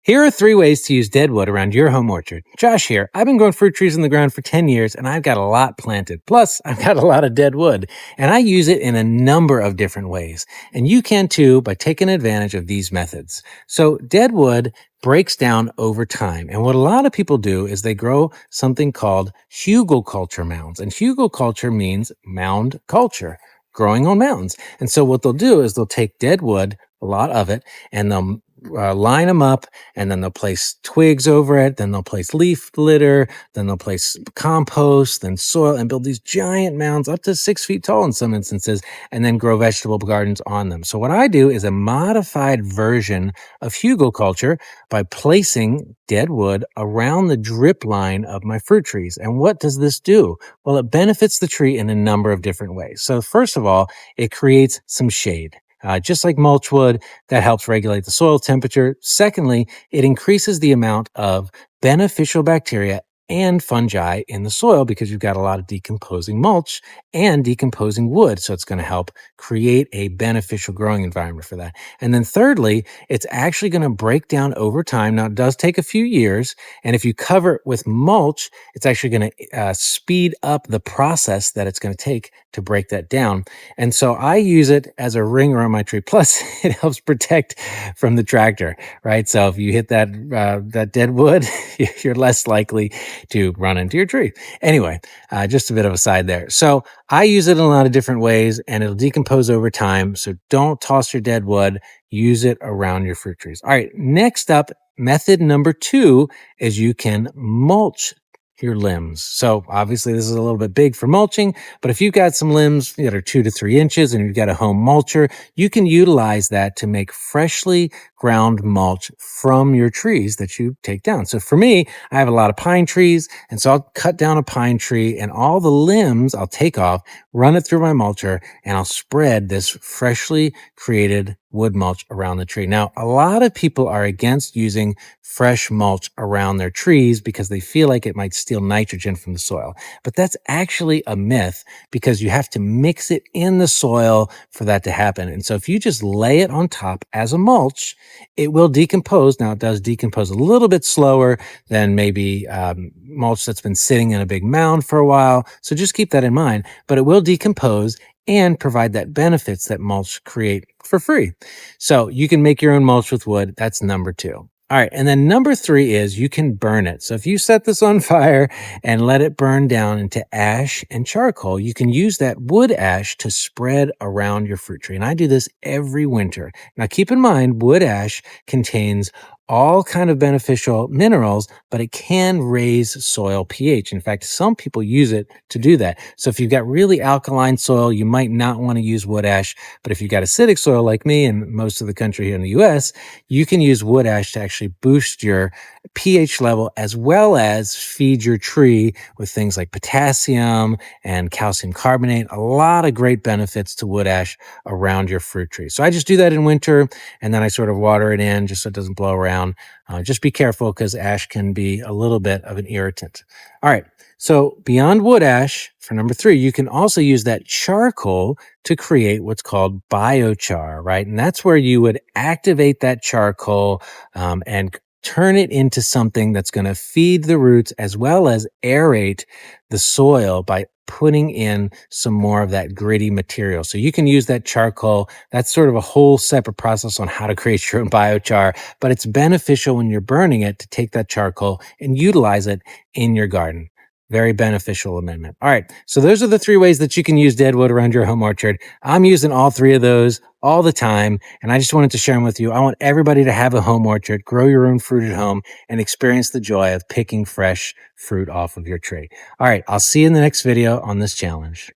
Here are 3 ways to use dead wood around your home orchard. Josh here. I've been growing fruit trees in the ground for 10 years and I've got a lot planted. Plus, I've got a lot of dead wood and I use it in a number of different ways. And you can too by taking advantage of these methods. So, dead wood breaks down over time. And what a lot of people do is they grow something called hugelkultur mounds. And hugelkultur means mound culture, growing on mounds. And so what they'll do is they'll take dead wood, a lot of it, and they'll line them up, and then they'll place twigs over it, then they'll place leaf litter, then they'll place compost, then soil, and build these giant mounds up to 6 feet tall in some instances, and then grow vegetable gardens on them. So what I do is a modified version of hugelkultur by placing dead wood around the drip line of my fruit trees. And what does this do? Well, it benefits the tree in a number of different ways. So first of all, it creates some shade. Just like mulch would, that helps regulate the soil temperature. Secondly, it increases the amount of beneficial bacteria and fungi in the soil because you've got a lot of decomposing mulch and decomposing wood. So it's going to help create a beneficial growing environment for that. And then thirdly, it's actually going to break down over time. Now, it does take a few years. And if you cover it with mulch, it's actually going to speed up the process that it's going to take to break that down. And so I use it as a ring around my tree. Plus, it helps protect from the tractor, right? So if you hit that dead wood, you're less likely to run into your tree. Anyway, just a bit of a side there. So I use it in a lot of different ways and it'll decompose over time. So don't toss your dead wood. Use it around your fruit trees. All right. Next up, method number 2 is you can mulch your limbs. So obviously this is a little bit big for mulching, but if you've got some limbs that are 2 to 3 inches and you've got a home mulcher, you can utilize that to make freshly ground mulch from your trees that you take down. So for me, I have a lot of pine trees, and so I'll cut down a pine tree and all the limbs I'll take off, run it through my mulcher, and I'll spread this freshly created wood mulch around the tree. Now, a lot of people are against using fresh mulch around their trees because they feel like it might steal nitrogen from the soil. But that's actually a myth because you have to mix it in the soil for that to happen. And so if you just lay it on top as a mulch, it will decompose. Now, it does decompose a little bit slower than maybe mulch that's been sitting in a big mound for a while. So just keep that in mind. But it will decompose and provide that benefits that mulch create for free. So you can make your own mulch with wood. That's number 2. All right. And then number 3 is you can burn it. So if you set this on fire and let it burn down into ash and charcoal, you can use that wood ash to spread around your fruit tree. And I do this every winter. Now keep in mind, wood ash contains all kind of beneficial minerals, but it can raise soil pH. In fact, some people use it to do that. So if you've got really alkaline soil, you might not want to use wood ash. But if you've got acidic soil like me and most of the country here in the US, you can use wood ash to actually boost your pH level as well as feed your tree with things like potassium and calcium carbonate. A lot of great benefits to wood ash around your fruit tree. So I just do that in winter and then I sort of water it in just so it doesn't blow around. Just be careful because ash can be a little bit of an irritant. All right. So beyond wood ash, for number 3, you can also use that charcoal to create what's called biochar, right? And that's where you would activate that charcoal and turn it into something that's going to feed the roots as well as aerate the soil by putting in some more of that gritty material. So you can use that charcoal. That's sort of a whole separate process on how to create your own biochar, but it's beneficial when you're burning it to take that charcoal and utilize it in your garden. Very beneficial amendment. All right. So those are the 3 ways that you can use dead wood around your home orchard. I'm using all 3 of those all the time. And I just wanted to share them with you. I want everybody to have a home orchard, grow your own fruit at home, and experience the joy of picking fresh fruit off of your tree. All right. I'll see you in the next video on this challenge.